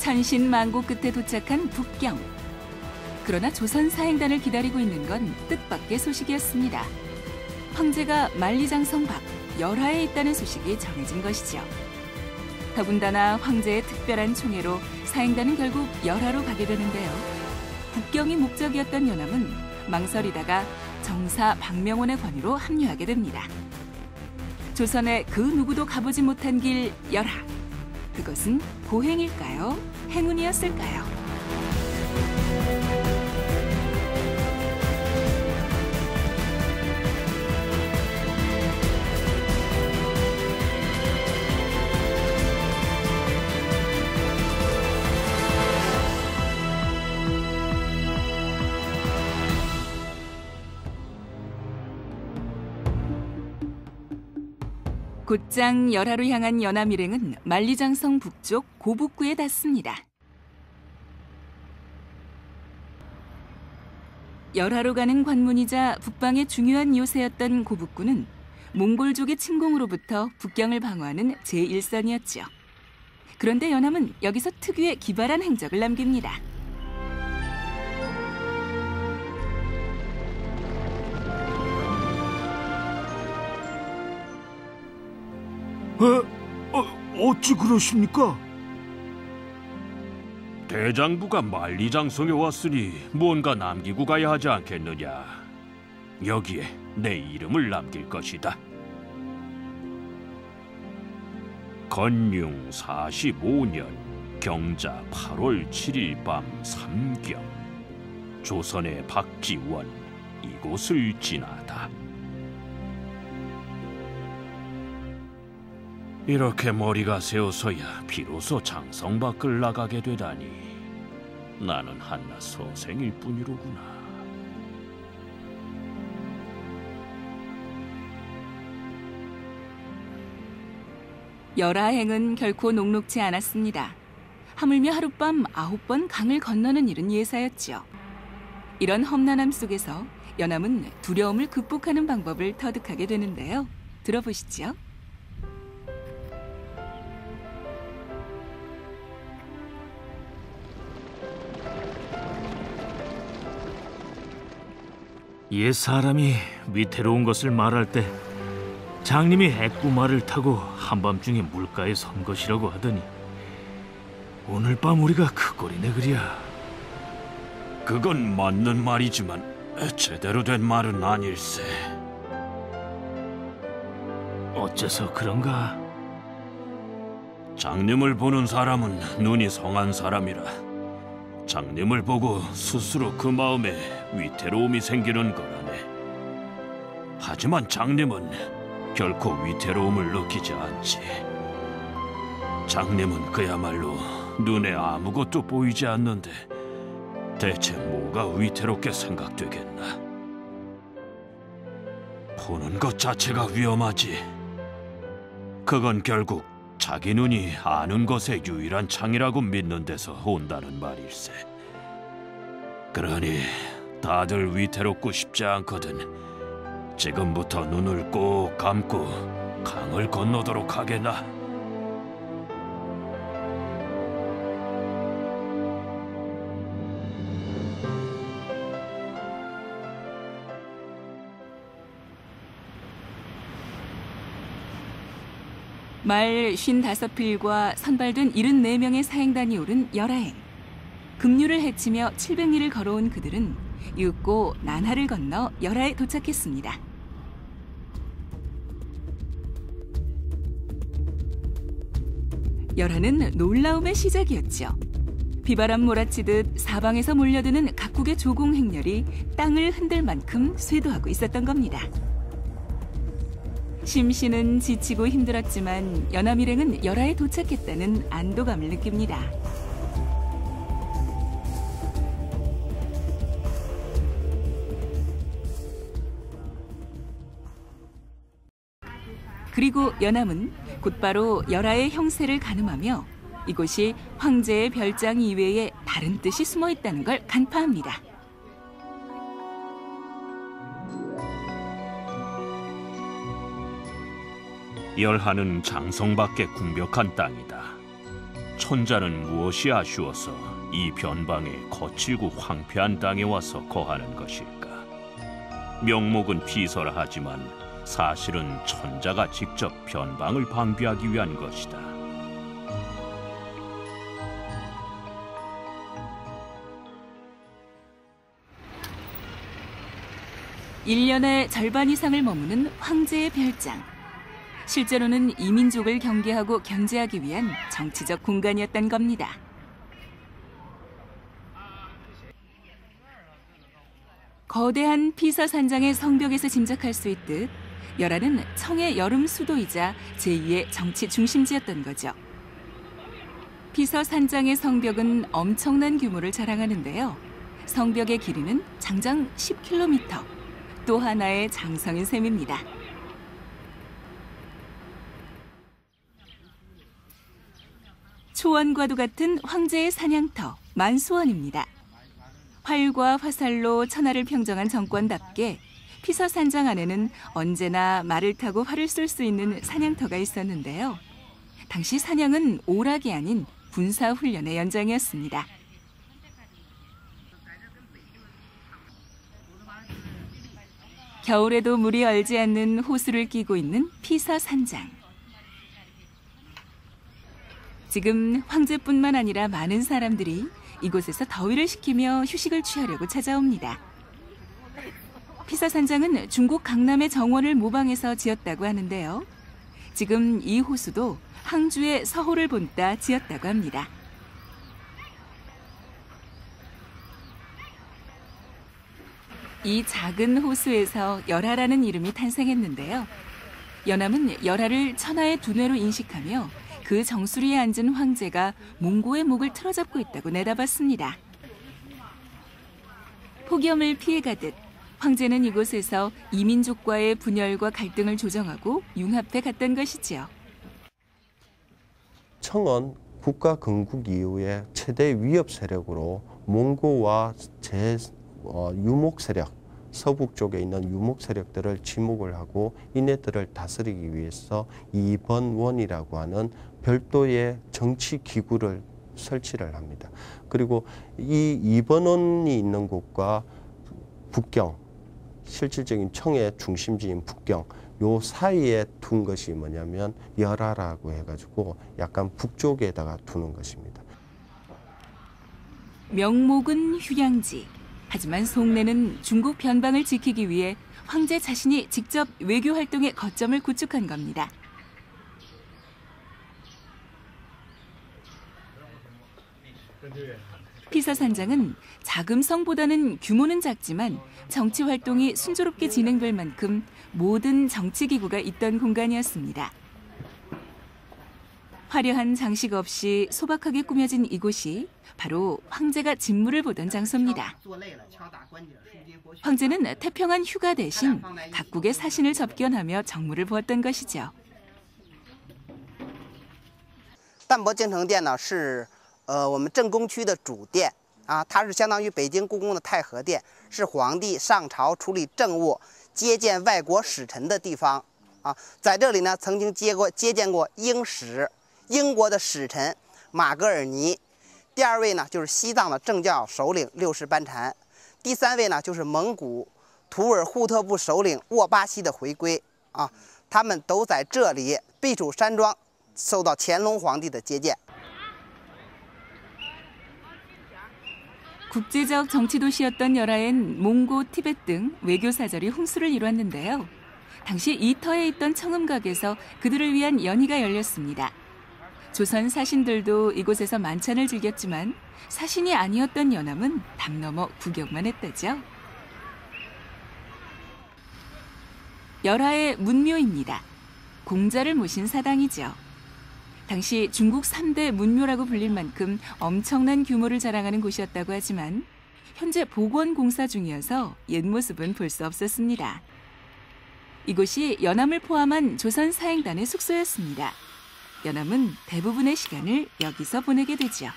천신만고 끝에 도착한 북경. 그러나 조선 사행단을 기다리고 있는 건 뜻밖의 소식이었습니다. 황제가 만리장성 밖 열하에 있다는 소식이 전해진 것이죠. 더군다나 황제의 특별한 총애로 사행단은 결국 열하로 가게 되는데요. 북경이 목적이었던 연암은 망설이다가 정사 박명원의 권유로 합류하게 됩니다. 조선의 그 누구도 가보지 못한 길 열하. 그것은 고행일까요? 행운이었을까요? 곧장 열하로 향한 연암 일행은 만리장성 북쪽 고북구에 닿습니다. 열하로 가는 관문이자 북방의 중요한 요새였던 고북구는 몽골족의 침공으로부터 북경을 방어하는 제1선이었죠. 그런데 연암은 여기서 특유의 기발한 행적을 남깁니다. 어찌 그러십니까? 대장부가 만리장성에 왔으니 뭔가 남기고 가야 하지 않겠느냐. 여기에 내 이름을 남길 것이다. 건융 45년 경자 8월 7일 밤 삼경, 조선의 박지원 이곳을 지나다. 이렇게 머리가 새어서야 비로소 장성 밖을 나가게 되다니. 나는 한낱 서생일 뿐이로구나. 열하행은 결코 녹록지 않았습니다. 하물며 하룻밤 9번 강을 건너는 일은 예사였죠. 이런 험난함 속에서 연암은 두려움을 극복하는 방법을 터득하게 되는데요. 들어보시죠. 옛 사람이 위태로운 것을 말할 때 장님이 애꾸말을 타고 한밤중에 물가에 선 것이라고 하더니 오늘 밤 우리가 그 꼴이네 그랴. 그건 맞는 말이지만 제대로 된 말은 아닐세. 어째서 그런가? 장님을 보는 사람은 눈이 성한 사람이라 장님을 보고 스스로 그 마음에 위태로움이 생기는 거라네. 하지만 장님은 결코 위태로움을 느끼지 않지. 장님은 그야말로 눈에 아무것도 보이지 않는데 대체 뭐가 위태롭게 생각되겠나. 보는 것 자체가 위험하지. 그건 결국 자기 눈이 아는 것의 유일한 창이라고 믿는 데서 온다는 말일세. 그러니 다들 위태롭고 싶지 않거든 지금부터 눈을 꼭 감고 강을 건너도록 하게나. 말 55필과 선발된 74명의 사행단이 오른 열하행. 급류를 헤치며 700리를 걸어온 그들은 육고 난하를 건너 열하에 도착했습니다. 열하는 놀라움의 시작이었죠. 비바람 몰아치듯 사방에서 몰려드는 각국의 조공 행렬이 땅을 흔들 만큼 쇄도하고 있었던 겁니다. 심신은 지치고 힘들었지만 연암 일행은 열하에 도착했다는 안도감을 느낍니다. 그리고 연암은 곧바로 열하의 형세를 가늠하며 이곳이 황제의 별장 이외에 다른 뜻이 숨어 있다는 걸 간파합니다. 열하는 장성 밖의 궁벽한 땅이다. 촌자는 무엇이 아쉬워서 이 변방에 거칠고 황폐한 땅에 와서 거하는 것일까? 명목은 비서라 하지만 사실은 촌자가 직접 변방을 방비하기 위한 것이다. 일 년의 절반 이상을 머무는 황제의 별장. 실제로는 이민족을 경계하고 견제하기 위한 정치적 공간이었던 겁니다. 거대한 피서산장의 성벽에서 짐작할 수 있듯 열하는 청의 여름 수도이자 제2의 정치 중심지였던 거죠. 피서산장의 성벽은 엄청난 규모를 자랑하는데요. 성벽의 길이는 장장 10km, 또 하나의 장성인 셈입니다. 초원과도 같은 황제의 사냥터, 만수원입니다. 활과 화살로 천하를 평정한 정권답게 피서산장 안에는 언제나 말을 타고 활을 쏠 수 있는 사냥터가 있었는데요. 당시 사냥은 오락이 아닌 군사훈련의 연장이었습니다. 겨울에도 물이 얼지 않는 호수를 끼고 있는 피서산장. 지금 황제뿐만 아니라 많은 사람들이 이곳에서 더위를 식히며 휴식을 취하려고 찾아옵니다. 피서산장은 중국 강남의 정원을 모방해서 지었다고 하는데요. 지금 이 호수도 항주의 서호를 본따 지었다고 합니다. 이 작은 호수에서 열하라는 이름이 탄생했는데요. 연암은 열하를 천하의 두뇌로 인식하며 그 정수리에 앉은 황제가 몽고의 목을 틀어잡고 있다고 내다봤습니다. 폭염을 피해가듯 황제는 이곳에서 이민족과의 분열과 갈등을 조정하고 융합해 갔던 것이지요. 청은 국가 건국 이후에 최대 위협 세력으로 몽고와 유목 세력, 서북 쪽에 있는 유목 세력들을 지목을 하고 이네들을 다스리기 위해서 이번원이라고 하는 별도의 정치 기구를 설치를 합니다. 그리고 이 이번원이 있는 곳과 북경, 실질적인 청의 중심지인 북경, 요 사이에 둔 것이 뭐냐면 열하라고 해가지고 약간 북쪽에다가 두는 것입니다. 명목은 휴양지. 하지만 속내는 중국 변방을 지키기 위해 황제 자신이 직접 외교 활동의 거점을 구축한 겁니다. 피서산장은 자금성보다는 규모는 작지만 정치 활동이 순조롭게 진행될 만큼 모든 정치기구가 있던 공간이었습니다. 화려한 장식 없이 소박하게 꾸며진 이곳이 바로 황제가 진무를 보던 장소입니다. 황제는 태평한 휴가 대신 각국의 사신을 접견하며 정무를 보았던 것이죠. 淡泊京城殿呢是我们正宫区的主殿啊，它是相当于北京故宫的太和殿，是皇帝上朝处理政务、接见外国使臣的地方啊。在这里呢，曾经接见过英国的使臣马格尔尼。第二位呢就是西藏的政教首领六世班禅，第三位呢就是蒙古图尔扈特部首领沃巴西的回归啊，他们都在这里避暑山庄受到乾隆皇帝的接见。 국제적 정치 도시였던 열하엔 몽고, 티베트 등 외교 사절이 홍수를 이루었는데요. 당시 이 터에 있던 청음각에서 그들을 위한 연희가 열렸습니다. 조선 사신들도 이곳에서 만찬을 즐겼지만 사신이 아니었던 연암은 담 넘어 구경만 했다죠. 열하의 문묘입니다. 공자를 모신 사당이죠. 당시 중국 3대 문묘라고 불릴 만큼 엄청난 규모를 자랑하는 곳이었다고 하지만 현재 복원 공사 중이어서 옛 모습은 볼 수 없었습니다. 이곳이 연암을 포함한 조선 사행단의 숙소였습니다. 연암은 대부분의 시간을 여기서 보내게 되죠.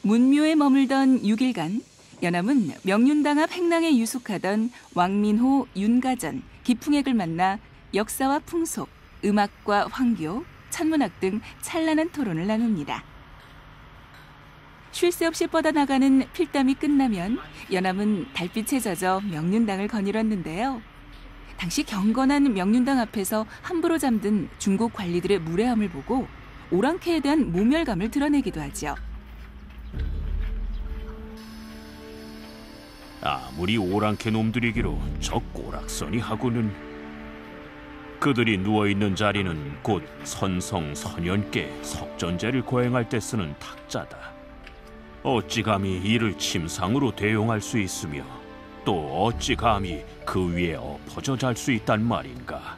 문묘에 머물던 6일간 연암은 명륜당 앞 행랑에 유숙하던 왕민호, 윤가전, 기풍액을 만나 역사와 풍속, 음악과 황교, 천문학 등 찬란한 토론을 나눕니다. 쉴 새 없이 뻗어나가는 필담이 끝나면 연암은 달빛에 젖어 명륜당을 거닐었는데요. 당시 경건한 명륜당 앞에서 함부로 잠든 중국 관리들의 무례함을 보고 오랑캐에 대한 모멸감을 드러내기도 하죠. 아무리 오랑캐 놈들이기로 저 꼬락서니 하고는 그들이 누워있는 자리는 곧 선성 선현께 석전제를 거행할 때 쓰는 탁자다. 어찌 감히 이를 침상으로 대용할 수 있으며 또 어찌 감히 그 위에 엎어져 잘 수 있단 말인가.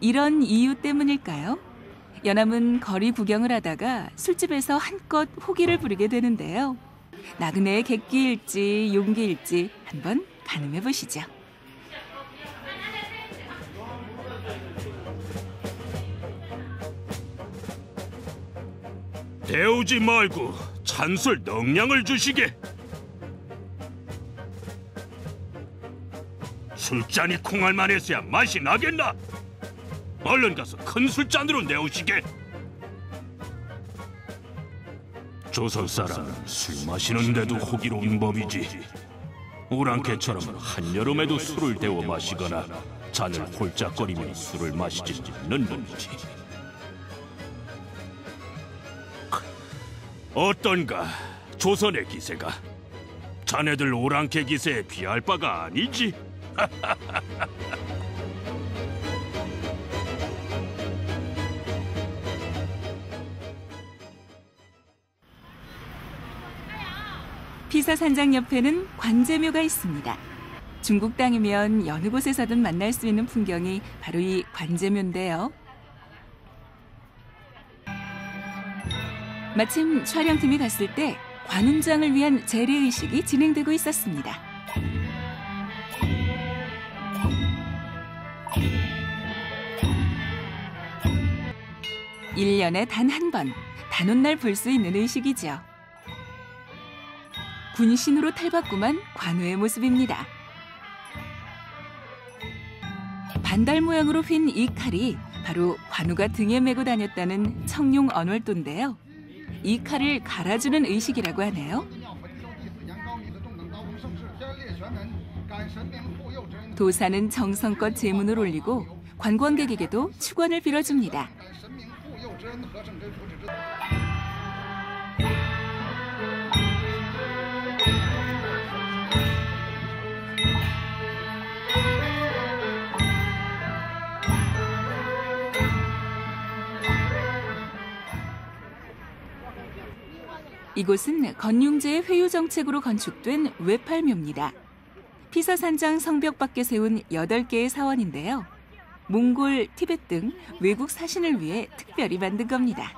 이런 이유 때문일까요? 연암은 거리 구경을 하다가 술집에서 한껏 호기를 부리게 되는데요. 나그네의 객기일지 용기일지 한번 가늠해 보시죠. 데우지 말고 찬술 넉량을 주시게. 술잔이 콩알만 했어야 맛이 나겠나? 얼른 가서 큰 술잔으로 내오시게. 조선 사람은 술 마시는데도 호기로운 법이지. 오랑캐처럼 한여름에도 술을 데워 마시거나 잔을 홀짝거리며 술을 마시지 않는 법이지. 어떤가 조선의 기세가 자네들 오랑캐 기세에 비할 바가 아니지. 피서산장 옆에는 관제묘가 있습니다. 중국 땅이면 여느 곳에서든 만날 수 있는 풍경이 바로 이 관제묘인데요. 마침 촬영팀이 갔을 때 관운장을 위한 재래의식이 진행되고 있었습니다. (1년에) 단 한 번 단오날 볼 수 있는 의식이죠. 군신으로 탈바꿈한 관우의 모습입니다. 반달 모양으로 휜 이 칼이 바로 관우가 등에 메고 다녔다는 청룡 언월도인데요. 이 칼을 갈아주는 의식이라고 하네요. 도사는 정성껏 제문을 올리고 관광객에게도 축원을 빌어줍니다. 이곳은 건융제의 회유 정책으로 건축된 외팔묘입니다. 피서산장 성벽 밖에 세운 8개의 사원인데요. 몽골, 티베트 등 외국 사신을 위해 특별히 만든 겁니다.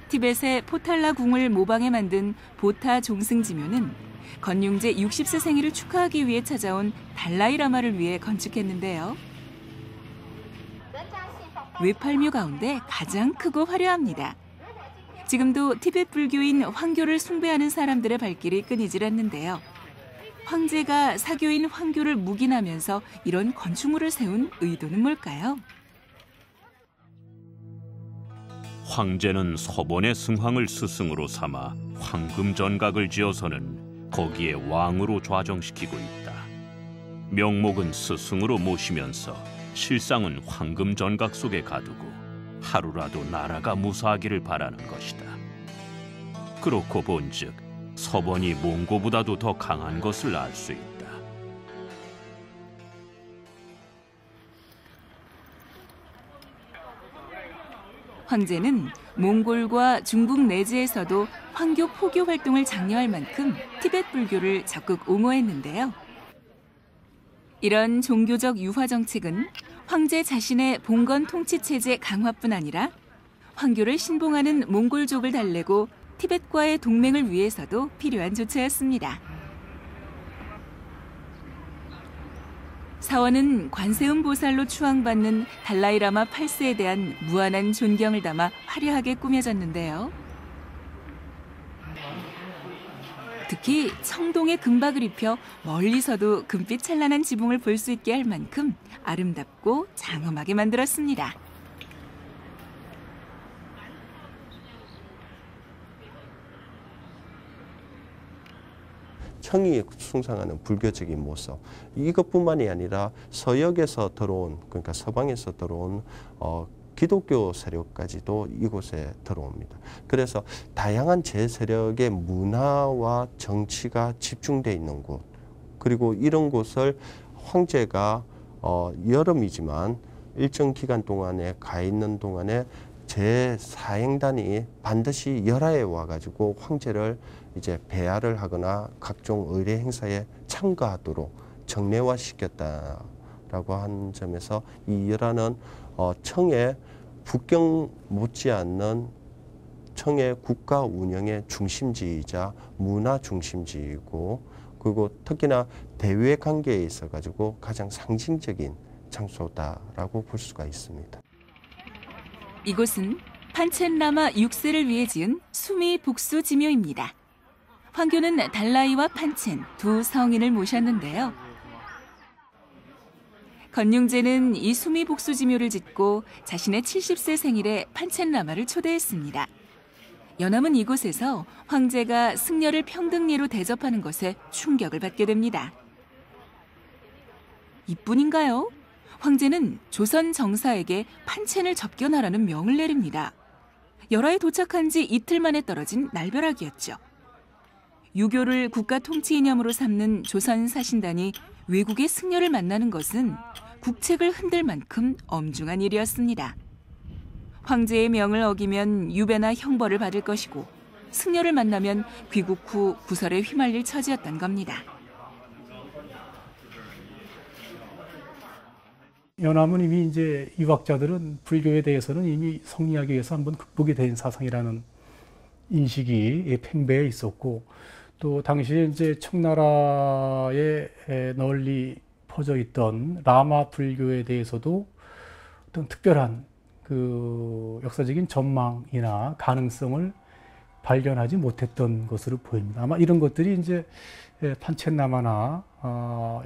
티벳의 포탈라 궁을 모방해 만든 보타 종승지묘는 건융제 60세 생일을 축하하기 위해 찾아온 달라이라마를 위해 건축했는데요. 외팔묘 가운데 가장 크고 화려합니다. 지금도 티벳 불교인 황교를 숭배하는 사람들의 발길이 끊이질 않는데요. 황제가 사교인 황교를 묵인하면서 이런 건축물을 세운 의도는 뭘까요? 황제는 서본의 승황을 스승으로 삼아 황금전각을 지어서는 거기에 왕으로 좌정시키고 있다. 명목은 스승으로 모시면서 실상은 황금전각 속에 가두고 하루라도 나라가 무사하기를 바라는 것이다. 그렇고 본즉 서본이 몽고보다도 더 강한 것을 알 수 있다. 황제는 몽골과 중국 내지에서도 황교 포교 활동을 장려할 만큼 티벳 불교를 적극 옹호했는데요. 이런 종교적 유화 정책은 황제 자신의 봉건 통치 체제 강화뿐 아니라 황교를 신봉하는 몽골족을 달래고 티벳과의 동맹을 위해서도 필요한 조처였습니다. 사원은 관세음 보살로 추앙받는 달라이라마 8세에 대한 무한한 존경을 담아 화려하게 꾸며졌는데요. 특히 청동에 금박을 입혀 멀리서도 금빛 찬란한 지붕을 볼 수 있게 할 만큼 아름답고 장엄하게 만들었습니다. 청이 숭상하는 불교적인 모습, 이것뿐만이 아니라 서역에서 들어온, 그러니까 서방에서 들어온 기독교 세력까지도 이곳에 들어옵니다. 그래서 다양한 제세력의 문화와 정치가 집중되어 있는 곳, 그리고 이런 곳을 황제가 여름이지만 일정 기간 동안에 가 있는 동안에 제4행단이 반드시 열하에 와가지고 황제를 이제 배하를 하거나 각종 의례 행사에 참가하도록 정례화시켰다라고 하는 점에서 이 열하는 청의 북경 못지않는 청의 국가 운영의 중심지이자 문화 중심지이고, 그리고 특히나 대외 관계에 있어 가지고 가장 상징적인 장소다라고 볼 수가 있습니다. 이곳은 판첸라마 6세를 위해 지은 수미 복수 지묘입니다. 황교는 달라이와 판첸 두 성인을 모셨는데요. 건륭제는 이 수미 복수 지묘를 짓고 자신의 70세 생일에 판첸라마를 초대했습니다. 연암은 이곳에서 황제가 승려를 평등리로 대접하는 것에 충격을 받게 됩니다. 이뿐인가요? 황제는 조선 정사에게 판첸을 접견하라는 명을 내립니다. 열하에 도착한 지 이틀 만에 떨어진 날벼락이었죠. 유교를 국가 통치 이념으로 삼는 조선 사신단이 외국의 승려를 만나는 것은 국책을 흔들 만큼 엄중한 일이었습니다. 황제의 명을 어기면 유배나 형벌을 받을 것이고, 승려를 만나면 귀국 후 구설에 휘말릴 처지였던 겁니다. 연암은 이미 이제 유학자들은 불교에 대해서는 이미 성리학에서 한번 극복이 된 사상이라는 인식이 팽배해 있었고, 또 당시에 이제 청나라에 널리 퍼져 있던 라마 불교에 대해서도 어떤 특별한 그 역사적인 전망이나 가능성을 발견하지 못했던 것으로 보입니다. 아마 이런 것들이 이제 판첸라마나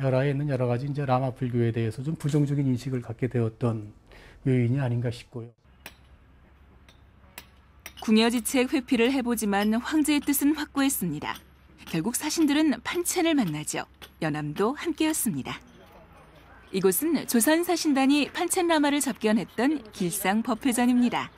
열하에 있는 여러 가지 이제 라마 불교에 대해서 좀 부정적인 인식을 갖게 되었던 요인이 아닌가 싶고요. 궁여지책 회피를 해보지만 황제의 뜻은 확고했습니다. 결국 사신들은 판첸을 만나죠. 연암도 함께였습니다. 이곳은 조선 사신단이 판첸라마를 접견했던 길상 법회전입니다.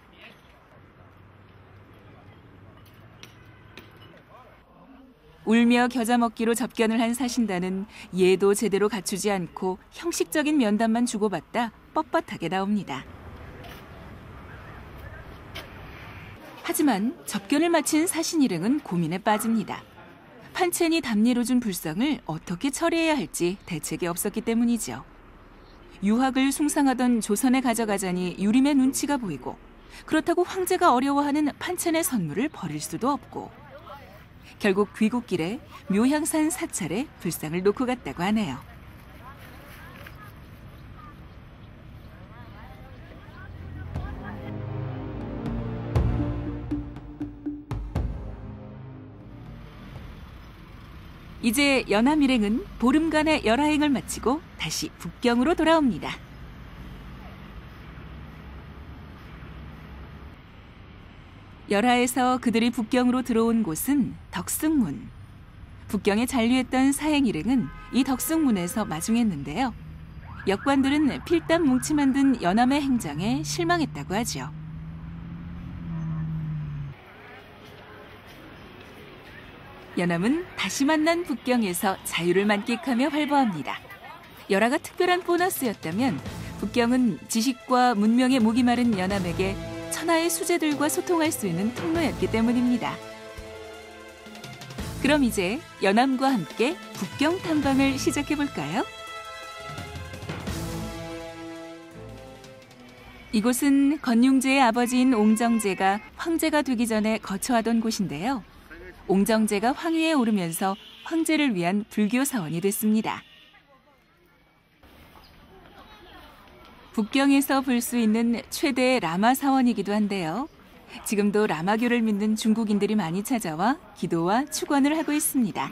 울며 겨자 먹기로 접견을 한 사신단은 예도 제대로 갖추지 않고 형식적인 면담만 주고받다 뻣뻣하게 나옵니다. 하지만 접견을 마친 사신 일행은 고민에 빠집니다. 판첸이 답례로 준 불상을 어떻게 처리해야 할지 대책이 없었기 때문이죠. 유학을 숭상하던 조선에 가져가자니 유림의 눈치가 보이고, 그렇다고 황제가 어려워하는 판첸의 선물을 버릴 수도 없고, 결국 귀국길에 묘향산 사찰에 불상을 놓고 갔다고 하네요. 이제 연암 일행은 보름간의 열하행을 마치고 다시 북경으로 돌아옵니다. 열하에서 그들이 북경으로 들어온 곳은 덕승문. 북경에 잔류했던 사행 일행은 이 덕승문에서 마중했는데요. 역관들은 필담 뭉치 만든 연암의 행장에 실망했다고 하죠. 연암은 다시 만난 북경에서 자유를 만끽하며 활보합니다. 열하가 특별한 보너스였다면 북경은 지식과 문명에 목이 마른 연암에게 천하의 수재들과 소통할 수 있는 통로였기 때문입니다. 그럼 이제 연암과 함께 북경 탐방을 시작해볼까요? 이곳은 건륭제의 아버지인 옹정제가 황제가 되기 전에 거처하던 곳인데요. 옹정제가 황위에 오르면서 황제를 위한 불교 사원이 됐습니다. 북경에서 볼 수 있는 최대의 라마 사원이기도 한데요. 지금도 라마교를 믿는 중국인들이 많이 찾아와 기도와 축원을 하고 있습니다.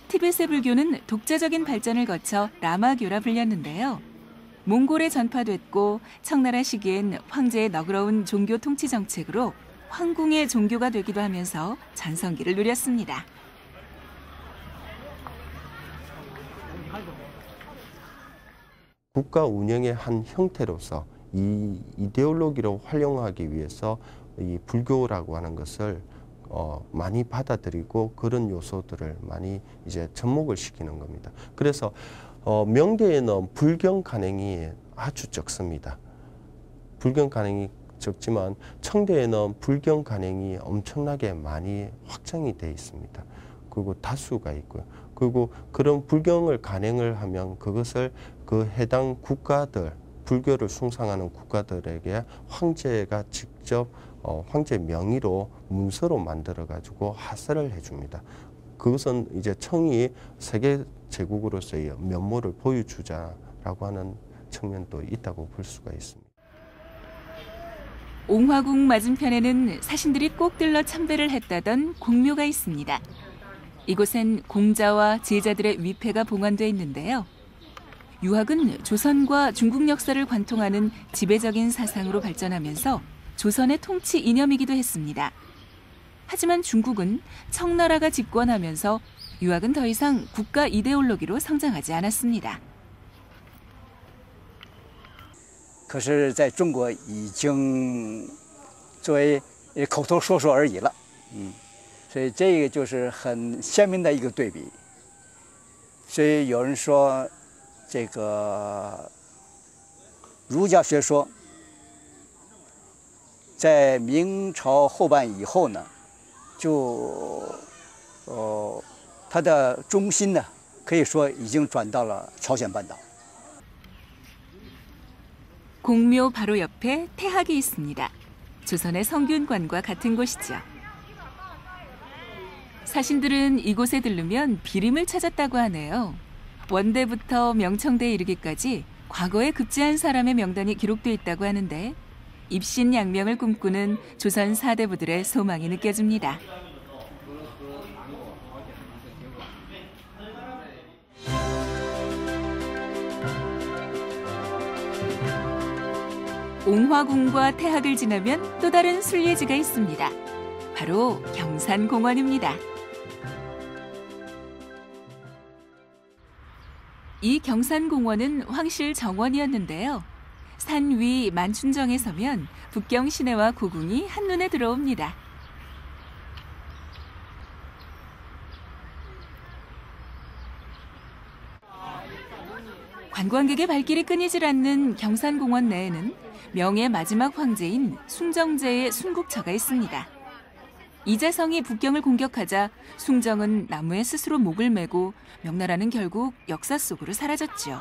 티베트 불교는 독자적인 발전을 거쳐 라마교라 불렸는데요. 몽골에 전파됐고 청나라 시기엔 황제의 너그러운 종교 통치 정책으로 황궁의 종교가 되기도 하면서 전성기를 누렸습니다. 국가 운영의 한 형태로서 이 이데올로기로 활용하기 위해서 이 불교라고 하는 것을 많이 받아들이고 그런 요소들을 많이 이제 접목을 시키는 겁니다. 그래서 명계에는 불경 간행이 아주 적습니다. 불경 간행이 적지만 청대에는 불경 간행이 엄청나게 많이 확장이 돼 있습니다. 그리고 다수가 있고요. 그리고 그런 불경을 간행을 하면 그것을 그 해당 국가들, 불교를 숭상하는 국가들에게 황제가 직접 황제 명의로 문서로 만들어 가지고 하사를 해줍니다. 그것은 이제 청이 세계 제국으로서의 면모를 보여주자라고 하는 측면도 있다고 볼 수가 있습니다. 옹화궁 맞은편에는 사신들이 꼭 들러 참배를 했다던 공묘가 있습니다. 이곳엔 공자와 제자들의 위패가 봉헌돼 있는데요. 유학은 조선과 중국 역사를 관통하는 지배적인 사상으로 발전하면서 조선의 통치 이념이기도 했습니다. 하지만 중국은 청나라가 집권하면서 유학은 더 이상 국가 이데올로기로 성장하지 않았습니다. 可是在中国已经作为口头说说而已了，所以这个就是很鲜明的一个对比。所以有人说，这个儒家学说在明朝后半以后呢，就它的中心呢，可以说已经转到了朝鲜半岛。 공묘 바로 옆에 태학이 있습니다. 조선의 성균관과 같은 곳이죠. 사신들은 이곳에 들르면 비림을 찾았다고 하네요. 원대부터 명청대에 이르기까지 과거에 급제한 사람의 명단이 기록돼 있다고 하는데 입신양명을 꿈꾸는 조선 사대부들의 소망이 느껴집니다. 옹화궁과 태학을 지나면 또 다른 순례지가 있습니다. 바로 경산공원입니다. 이 경산공원은 황실 정원이었는데요. 산 위 만춘정에 서면 북경 시내와 고궁이 한눈에 들어옵니다. 관광객의 발길이 끊이질 않는 경산공원 내에는 명의 마지막 황제인 숭정제의 순국처가 있습니다. 이재성이 북경을 공격하자 숭정은 나무에 스스로 목을 메고 명나라는 결국 역사 속으로 사라졌죠.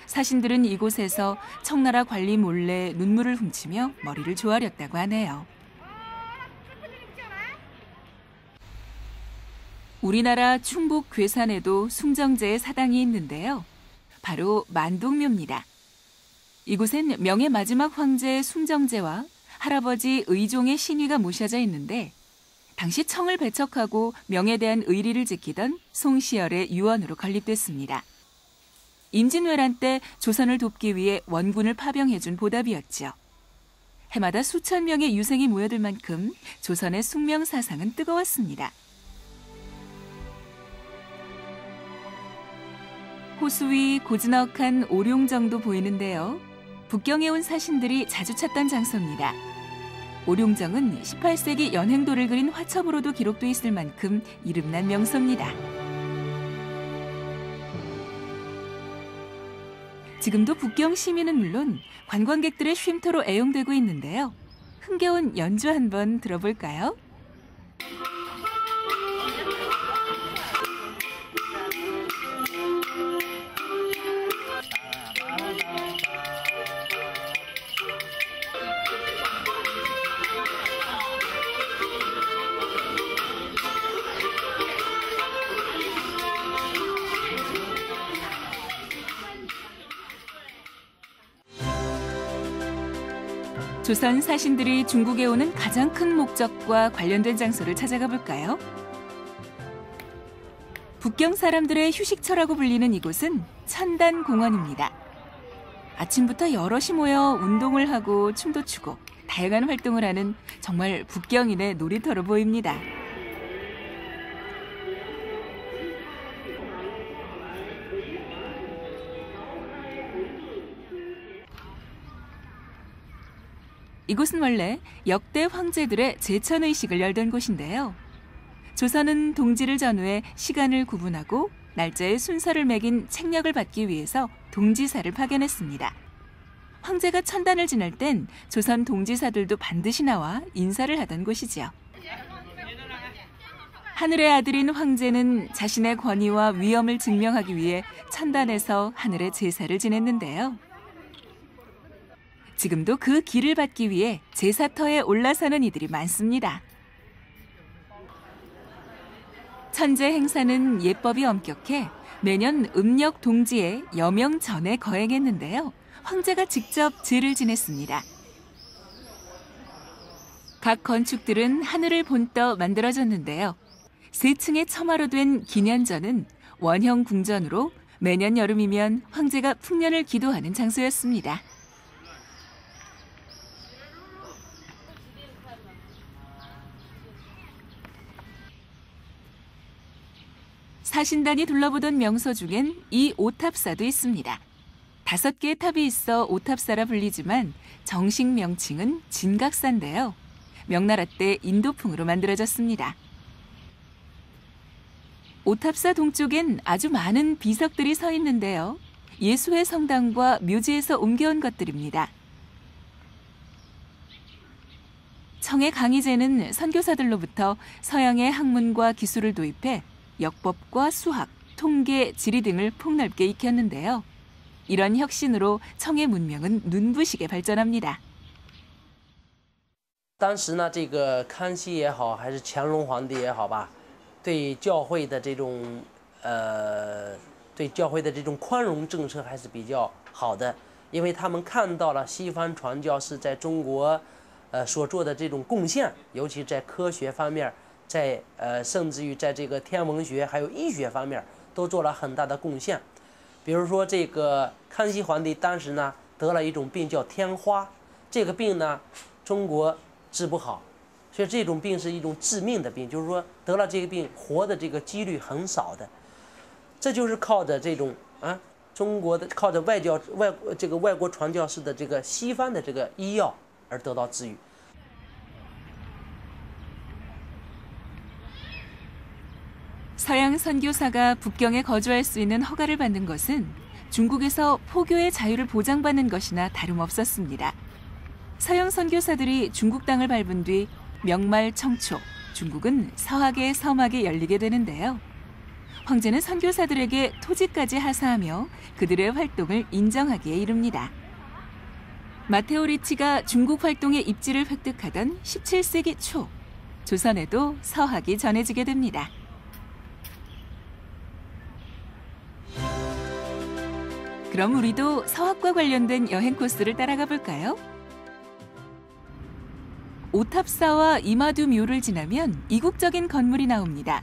사신들은 이곳에서 청나라 관리 몰래 눈물을 훔치며 머리를 조아렸다고 하네요. 우리나라 충북 괴산에도 숭정제의 사당이 있는데요. 바로 만동묘입니다. 이곳엔 명의 마지막 황제 숭정제와 할아버지 의종의 신위가 모셔져 있는데 당시 청을 배척하고 명에 대한 의리를 지키던 송시열의 유언으로 건립됐습니다. 임진왜란 때 조선을 돕기 위해 원군을 파병해준 보답이었죠. 해마다 수천 명의 유생이 모여들 만큼 조선의 숙명 사상은 뜨거웠습니다. 호수 위 고즈넉한 오룡정도 보이는데요. 북경에 온 사신들이 자주 찾던 장소입니다. 오룡정은 18세기 연행도를 그린 화첩으로도 기록돼 있을 만큼 이름난 명소입니다. 지금도 북경 시민은 물론 관광객들의 쉼터로 애용되고 있는데요. 흥겨운 연주 한번 들어볼까요? 조선 사신들이 중국에 오는 가장 큰 목적과 관련된 장소를 찾아가 볼까요? 북경 사람들의 휴식처라고 불리는 이곳은 천단공원입니다. 아침부터 여럿이 모여 운동을 하고 춤도 추고 다양한 활동을 하는 정말 북경인의 놀이터로 보입니다. 이곳은 원래 역대 황제들의 제천의식을 열던 곳인데요. 조선은 동지를 전후해 시간을 구분하고 날짜의 순서를 매긴 책략을 받기 위해서 동지사를 파견했습니다. 황제가 천단을 지낼 땐 조선 동지사들도 반드시 나와 인사를 하던 곳이지요. 하늘의 아들인 황제는 자신의 권위와 위엄을 증명하기 위해 천단에서 하늘의 제사를 지냈는데요. 지금도 그 길을 받기 위해 제사터에 올라서는 이들이 많습니다. 천제 행사는 예법이 엄격해 매년 음력 동지에 여명 전에 거행했는데요. 황제가 직접 제를 지냈습니다. 각 건축들은 하늘을 본떠 만들어졌는데요. 3층의 처마로 된 기년전은 원형 궁전으로 매년 여름이면 황제가 풍년을 기도하는 장소였습니다. 사신단이 둘러보던 명소 중엔 이 오탑사도 있습니다. 5개의 탑이 있어 오탑사라 불리지만 정식 명칭은 진각사인데요. 명나라 때 인도풍으로 만들어졌습니다. 오탑사 동쪽엔 아주 많은 비석들이 서 있는데요. 예수회 성당과 묘지에서 옮겨온 것들입니다. 청의 강희제는 선교사들로부터 서양의 학문과 기술을 도입해 역법과 수학, 통계, 지리 등을 폭넓게 익혔는데요. 이런 혁신으로 청의 문명은 눈부시게 발전합니다. 当时呢，这个康熙也好，还是乾隆皇帝也好吧，对教会的这种宽容政策还是比较好的，因为他们看到了西方传教士在中国所做的这种贡献，尤其在科学方面。 甚至于在这个天文学还有医学方面都做了很大的贡献。比如说，这个康熙皇帝当时呢得了一种病叫天花，这个病呢中国治不好，所以这种病是一种致命的病，就是说得了这个病活的这个几率很少的。这就是靠着这种中国的靠着外国传教士的这个西方的这个医药而得到治愈。 서양 선교사가 북경에 거주할 수 있는 허가를 받는 것은 중국에서 포교의 자유를 보장받는 것이나 다름없었습니다. 서양 선교사들이 중국 땅을 밟은 뒤 명말 청초, 중국은 서학의 서막에 열리게 되는데요. 황제는 선교사들에게 토지까지 하사하며 그들의 활동을 인정하기에 이릅니다. 마테오 리치가 중국 활동의 입지를 획득하던 17세기 초, 조선에도 서학이 전해지게 됩니다. 그럼 우리도 서학과 관련된 여행 코스를 따라가 볼까요? 오탑사와 이마두 묘를 지나면 이국적인 건물이 나옵니다.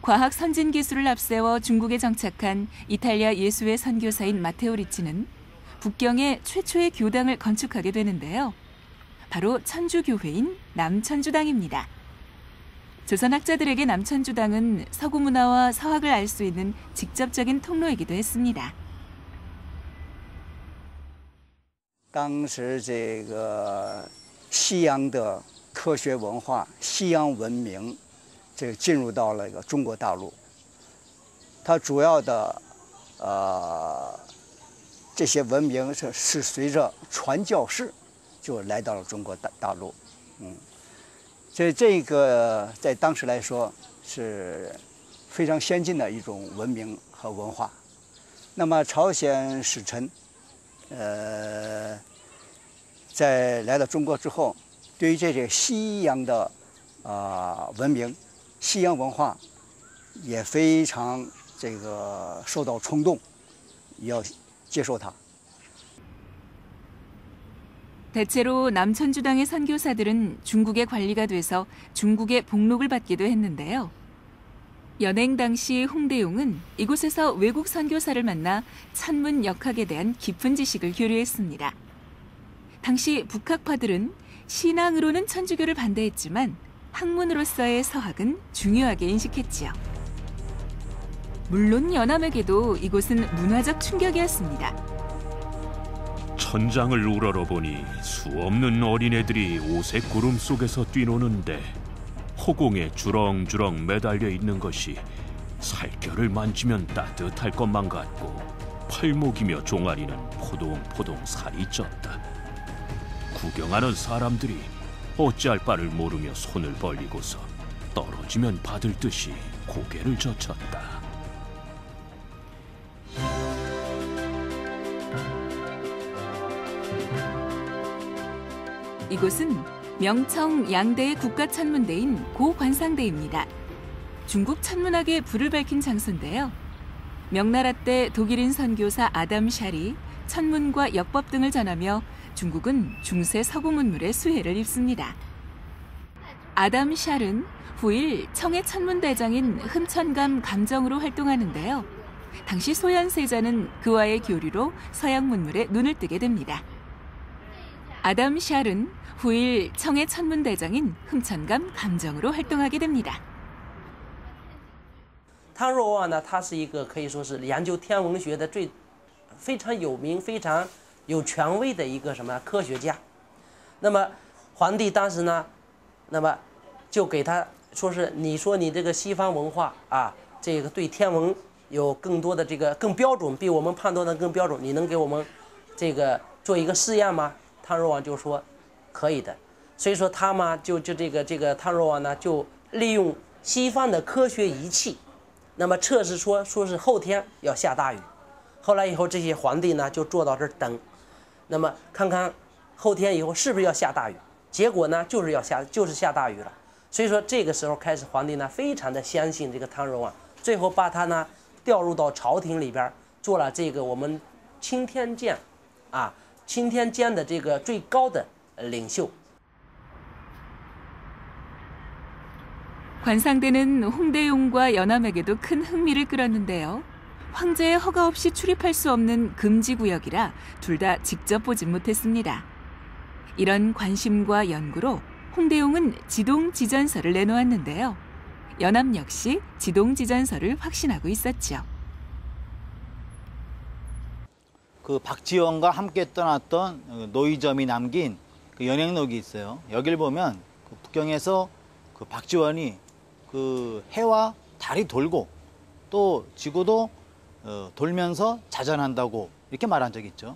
과학 선진 기술을 앞세워 중국에 정착한 이탈리아 예수회 선교사인 마테오 리치는 북경에 최초의 교당을 건축하게 되는데요. 바로 천주교회인 남천주당입니다. 조선 학자들에게 남천주당은 서구 문화와 서학을 알 수 있는 직접적인 통로이기도 했습니다. 当时这个西洋的科学文化、西洋文明，这个进入到了中国大陆。它主要的这些文明是随着传教士就来到了中国大陆，所以这个在当时来说是非常先进的一种文明和文化。那么朝鲜使臣，在来到中国之后，对于这个西洋的文明、西洋文化也非常这个受到冲动，要接受它。 대체로 남천주당의 선교사들은 중국의 관리가 돼서 중국의 복록을 받기도 했는데요. 연행 당시 홍대용은 이곳에서 외국 선교사를 만나 천문 역학에 대한 깊은 지식을 교류했습니다. 당시 북학파들은 신앙으로는 천주교를 반대했지만 학문으로서의 서학은 중요하게 인식했지요. 물론 연암에게도 이곳은 문화적 충격이었습니다. 천장을 우러러보니 수없는 어린애들이 오색 구름 속에서 뛰노는데 허공에 주렁주렁 매달려 있는 것이 살결을 만지면 따뜻할 것만 같고 팔목이며 종아리는 포동포동 살이 쪘다. 구경하는 사람들이 어찌할 바를 모르며 손을 벌리고서 떨어지면 받을 듯이 고개를 젖혔다. 이곳은 명청 양대의 국가천문대인 고관상대입니다. 중국 천문학에 불을 밝힌 장소인데요. 명나라 때 독일인 선교사 아담 샬이 천문과 역법 등을 전하며 중국은 중세 서구 문물의 수혜를 입습니다. 아담 샬은 후일 청해 천문대장인 흠천감 감정으로 활동하는데요. 당시 소현세자는 그와의 교류로 서양 문물에 눈을 뜨게 됩니다. 아담 샬은 후일 청해 천문대장인 흠천감 감정으로 활동하게 됩니다. 汤若望呢，他是一个可以说是研究天文学的非常有名、非常有权威的一个什么科学家。那么皇帝当时呢，那么就给他说是你说你这个西方文化啊，这个对天文有更多的这个更标准，比我们判断的更标准，你能给我们这个做一个试验吗？汤若望就说可以的。所以说他嘛就这个汤若望呢就利用西方的科学仪器。 那么测试说是后天要下大雨，后来以后这些皇帝呢就坐到这儿等，那么看看后天以后是不是要下大雨，结果呢就是下大雨了。所以说这个时候开始皇帝呢非常的相信这个汤若望，最后把他呢调入到朝廷里边做了这个我们钦天监啊钦天监的这个最高的领袖。 관상대는 홍대용과 연암에게도 큰 흥미를 끌었는데요. 황제의 허가 없이 출입할 수 없는 금지구역이라 둘 다 직접 보진 못했습니다. 이런 관심과 연구로 홍대용은 지동지전서를 내놓았는데요. 연암 역시 지동지전서를 확신하고 있었죠. 그 박지원과 함께 떠났던 노이점이 남긴 그 연행록이 있어요. 여길 보면 그 북경에서 그 박지원이 그 해와 달이 돌고 또 지구도 돌면서 자전한다고 이렇게 말한 적이 있죠.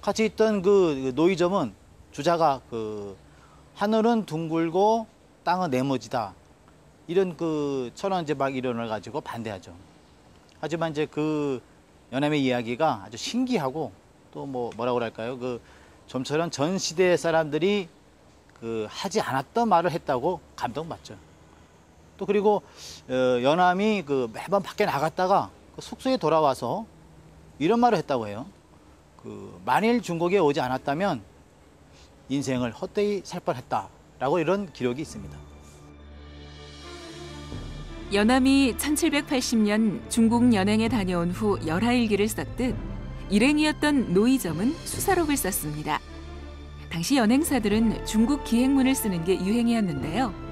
같이 있던 그 노이점은 주자가 그 하늘은 둥글고 땅은 네모지다 이런 그 천원제박 이론을 가지고 반대하죠. 하지만 이제 그 연암의 이야기가 아주 신기하고 또 뭐라고 할까요? 그 좀처럼 전 시대 사람들이 그 하지 않았던 말을 했다고 감동받죠. 또 그리고 연암이 그 매번 밖에 나갔다가 그 숙소에 돌아와서 이런 말을 했다고 해요. 그 만일 중국에 오지 않았다면 인생을 헛되이 살 뻔했다라고 이런 기록이 있습니다. 연암이 1780년 중국 연행에 다녀온 후 열하일기를 썼듯 일행이었던 노이점은 수사록을 썼습니다. 당시 연행사들은 중국 기행문을 쓰는 게 유행이었는데요.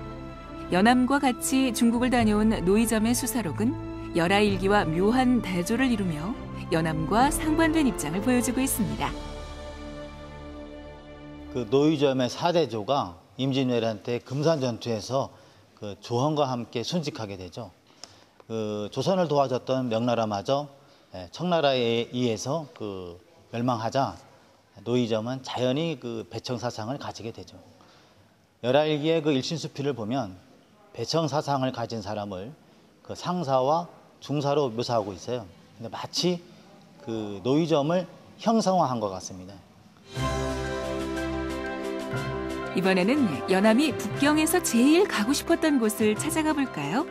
연암과 같이 중국을 다녀온 노이점의 수사록은 열하일기와 묘한 대조를 이루며 연암과 상반된 입장을 보여주고 있습니다. 그 노이점의 사대조가 임진왜란 때 금산전투에서 그 조헌과 함께 순직하게 되죠. 그 조선을 도와줬던 명나라마저 청나라에 의해서 그 멸망하자 노이점은 자연히 그 배청 사상을 가지게 되죠. 열하일기의 그 일신수필을 보면 배청 사상을 가진 사람을 그 상사와 중사로 묘사하고 있어요. 근데 마치 그 노이점을 형상화한 것 같습니다. 이번에는 연암이 북경에서 제일 가고 싶었던 곳을 찾아가 볼까요?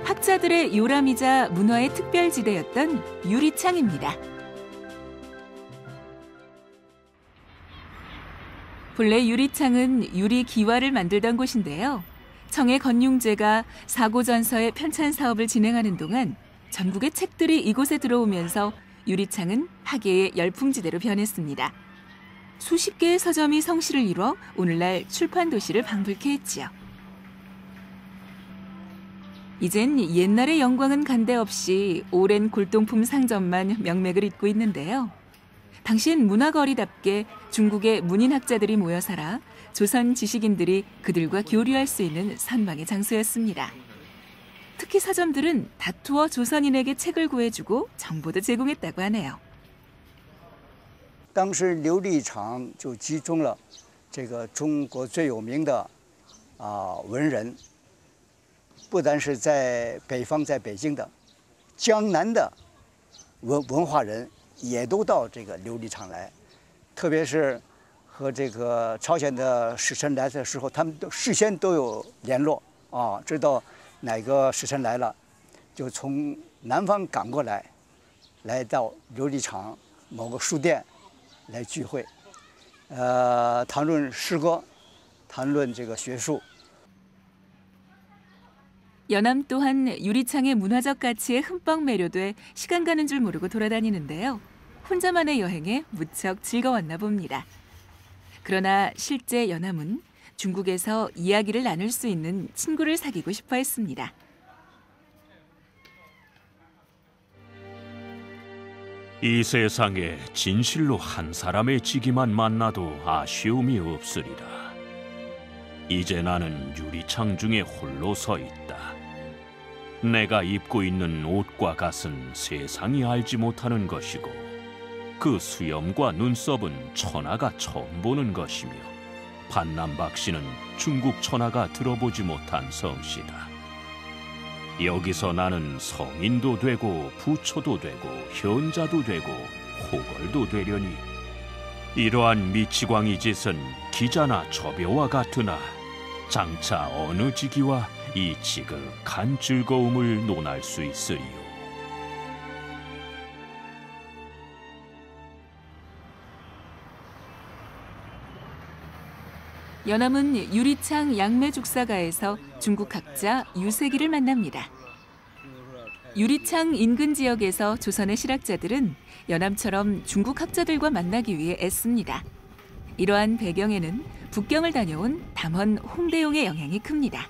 학자들의 요람이자 문화의 특별지대였던 유리창입니다. 본래 유리창은 유리 기와를 만들던 곳인데요. 청해 건융제가 사고전서의 편찬 사업을 진행하는 동안 전국의 책들이 이곳에 들어오면서 유리창은 학예의 열풍지대로 변했습니다. 수십 개의 서점이 성시를 이뤄 오늘날 출판 도시를 방불케 했지요. 이젠 옛날의 영광은 간데없이 오랜 골동품 상점만 명맥을 잇고 있는데요. 당시엔 문화거리답게 중국의 문인학자들이 모여 살아 조선 지식인들이 그들과 교류할 수 있는 선망의 장소였습니다. 특히 서점들은 다투어 조선인에게 책을 구해주고 정보도 제공했다고 하네요. 当时琉璃厂就集中了这个中国最有名的文人，不单是在北方在北京的，江南的文化人也都到这个琉璃厂来，特别是和这个朝鲜的使臣来的时候，他们都事先都有联络知道哪个使臣来了，就从南方赶过来，来到琉璃厂某个书店来聚会，谈论诗歌，谈论这个学术。 연암 또한 유리창의 문화적 가치에 흠뻑 매료돼 시간 가는 줄 모르고 돌아다니는데요. 혼자만의 여행에 무척 즐거웠나 봅니다. 그러나 실제 연암은 중국에서 이야기를 나눌 수 있는 친구를 사귀고 싶어 했습니다. 이 세상에 진실로 한 사람의 지기만 만나도 아쉬움이 없으리라. 이제 나는 유리창 중에 홀로 서 있다. 내가 입고 있는 옷과 갓은 세상이 알지 못하는 것이고 그 수염과 눈썹은 천하가 처음 보는 것이며 반남박씨는 중국 천하가 들어보지 못한 성씨다. 여기서 나는 성인도 되고 부처도 되고 현자도 되고 호걸도 되려니 이러한 미치광이 짓은 기자나 저벼와 같으나 장차 어느 지기와 이 지극한 즐거움을 논할 수 있으리요. 연암은 유리창 양매죽사가에서 중국 학자 유세기를 만납니다. 유리창 인근 지역에서 조선의 실학자들은 연암처럼 중국 학자들과 만나기 위해 애씁니다. 이러한 배경에는 북경을 다녀온 담헌 홍대용의 영향이 큽니다.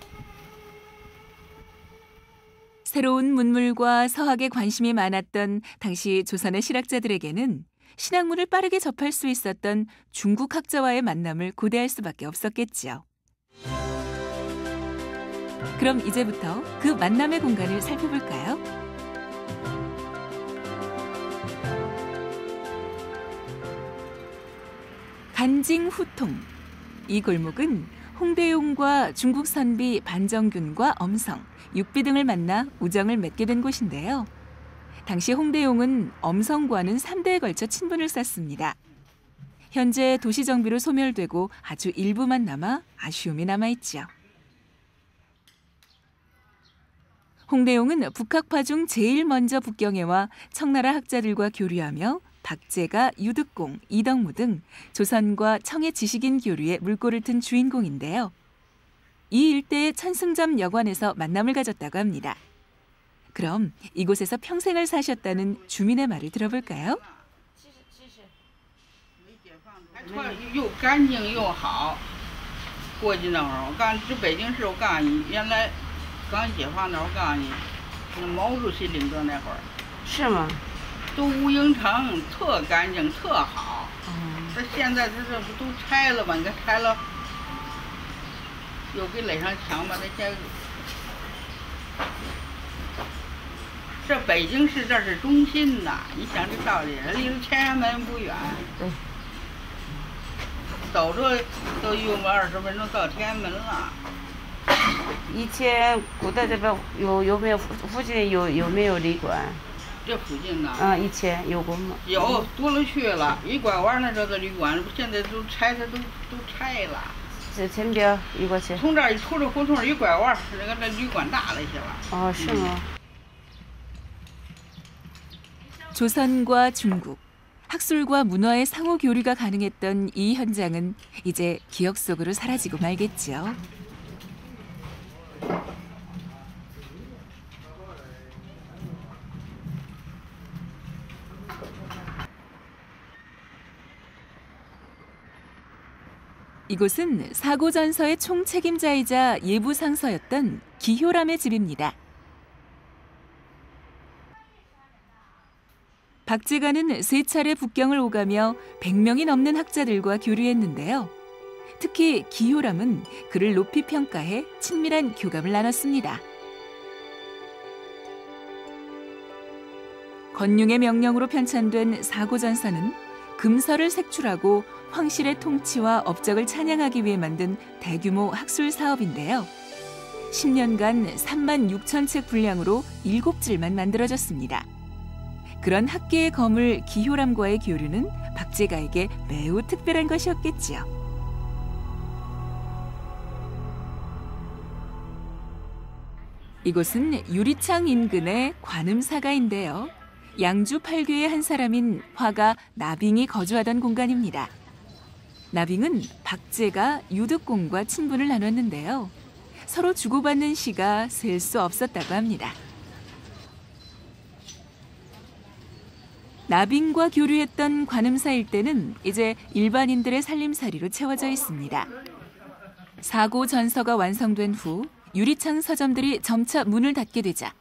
새로운 문물과 서학에 관심이 많았던 당시 조선의 실학자들에게는 신학문을 빠르게 접할 수 있었던 중국 학자와의 만남을 고대할 수밖에 없었겠지요. 그럼 이제부터 그 만남의 공간을 살펴볼까요? 간징후통. 이 골목은 홍대용과 중국 선비 반정균과 엄성, 육비 등을 만나 우정을 맺게 된 곳인데요. 당시 홍대용은 엄성과는 3대에 걸쳐 친분을 쌓습니다. 현재 도시 정비로 소멸되고 아주 일부만 남아 아쉬움이 남아있지요. 홍대용은 북학파 중 제일 먼저 북경에 와 청나라 학자들과 교류하며 박제가, 유득공, 이덕무 등 조선과 청의 지식인 교류에 물꼬를 튼 주인공인데요. 이 일대의 천승점 여관에서 만남을 가졌다고 합니다. 그럼 이곳에서 평생을 사셨다는 주민의 말을 들어볼까요? 又干净又好。过去那会儿，我刚去北京市，我告诉你，原来刚解放那会儿，我告诉你，那毛主席领导那会儿，是吗？都无影城，特干净，特好。这现在这不都拆了吗？你看拆了，又给垒上墙把那些。这北京市这是中心呐，你想这道理，离天安门不远。对。 走着都用个20分钟到天安门了。以前古代这边有没有附近有没有旅馆？这附近呢？以前有过吗？有，多了去了。一拐弯那这个旅馆，现在都拆的都拆了。这前边一过去。从这儿一出这胡同一拐弯，那旅馆大了些了。哦，是吗？ 조선과 중국, 학술과 문화의 상호 교류가 가능했던 이 현장은 이제 기억 속으로 사라지고 말겠지요. 이곳은 사고 전서의 총책임자이자 예부상서였던 기효람의 집입니다. 박제가는 3차례 북경을 오가며 100명이 넘는 학자들과 교류했는데요. 특히 기효람은 그를 높이 평가해 친밀한 교감을 나눴습니다. 건륭의 명령으로 편찬된 사고전서는 금서를 색출하고 황실의 통치와 업적을 찬양하기 위해 만든 대규모 학술 사업인데요. 10년간 3만 6천 책 분량으로 7질만 만들어졌습니다. 그런 학계의 거물 기효람과의 교류는 박제가에게 매우 특별한 것이었겠지요. 이곳은 유리창 인근의 관음사가인데요. 양주 8괴의 한 사람인 화가 나빙이 거주하던 공간입니다. 나빙은 박제가 유득공과 친분을 나눴는데요. 서로 주고받는 시가 셀 수 없었다고 합니다. 나빙과 교류했던 관음사 일대는 이제 일반인들의 살림살이로 채워져 있습니다. 사고 전서가 완성된 후 유리창 서점들이 점차 문을 닫게 되자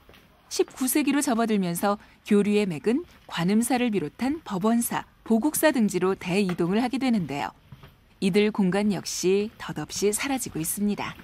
19세기로 접어들면서 교류의 맥은 관음사를 비롯한 법원사, 보국사 등지로 대이동을 하게 되는데요. 이들 공간 역시 덧없이 사라지고 있습니다.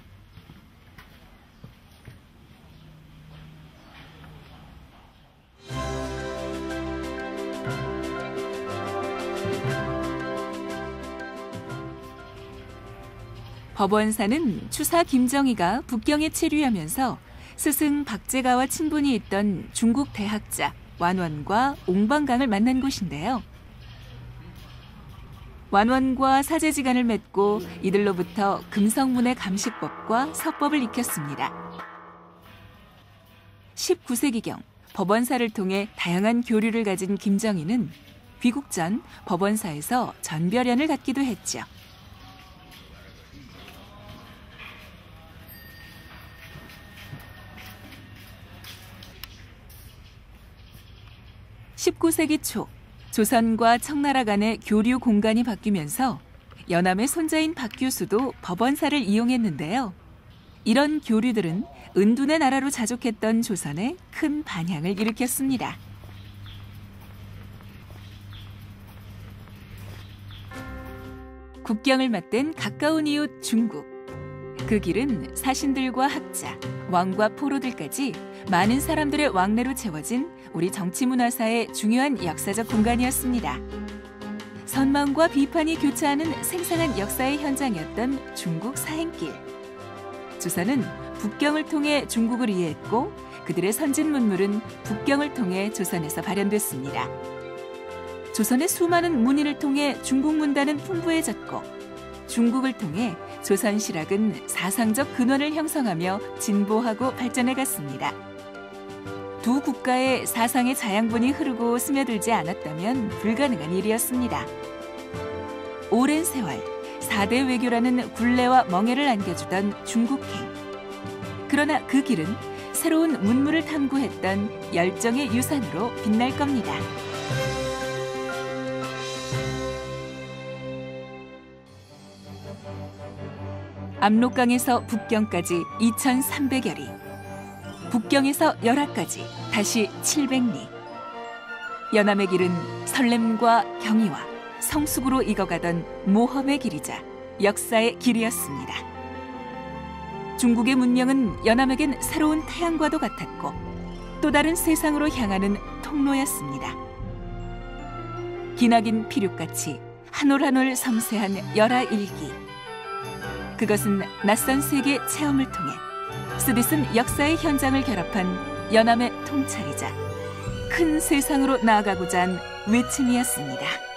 법원사는 추사 김정희가 북경에 체류하면서 스승 박제가와 친분이 있던 중국 대학자 완원과 옹방강을 만난 곳인데요. 완원과 사제지간을 맺고 이들로부터 금성문의 감식법과 서법을 익혔습니다. 19세기경 법원사를 통해 다양한 교류를 가진 김정희는 귀국 전 법원사에서 전별연을 갖기도 했죠. (19세기) 초 조선과 청나라 간의 교류 공간이 바뀌면서 연암의 손자인 박 교수도 법원사를 이용했는데요. 이런 교류들은 은둔의 나라로 자족했던 조선에 큰 반향을 일으켰습니다. 국경을 맞댄 가까운 이웃 중국. 그 길은 사신들과 학자, 왕과 포로들까지 많은 사람들의 왕래로 채워진 우리 정치문화사의 중요한 역사적 공간이었습니다. 선망과 비판이 교차하는 생생한 역사의 현장이었던 중국 사행길. 조선은 북경을 통해 중국을 이해했고 그들의 선진 문물은 북경을 통해 조선에서 발현됐습니다. 조선의 수많은 문인을 통해 중국 문단은 풍부해졌고 중국을 통해 조선 실학은 사상적 근원을 형성하며 진보하고 발전해갔습니다. 두 국가의 사상의 자양분이 흐르고 스며들지 않았다면 불가능한 일이었습니다. 오랜 세월 4대 외교라는 굴레와 멍해를 안겨주던 중국행. 그러나 그 길은 새로운 문물을 탐구했던 열정의 유산으로 빛날 겁니다. 압록강에서 북경까지 2,300여 리, 북경에서 열하까지 다시 700리. 연암의 길은 설렘과 경의와 성숙으로 익어가던 모험의 길이자 역사의 길이었습니다. 중국의 문명은 연암에겐 새로운 태양과도 같았고 또 다른 세상으로 향하는 통로였습니다. 기나긴 피륙같이 한 올 한 올 섬세한 열하일기. 그것은 낯선 세계 체험을 통해 쓰디쓴 역사의 현장을 결합한 연암의 통찰이자 큰 세상으로 나아가고자 한 외침이었습니다.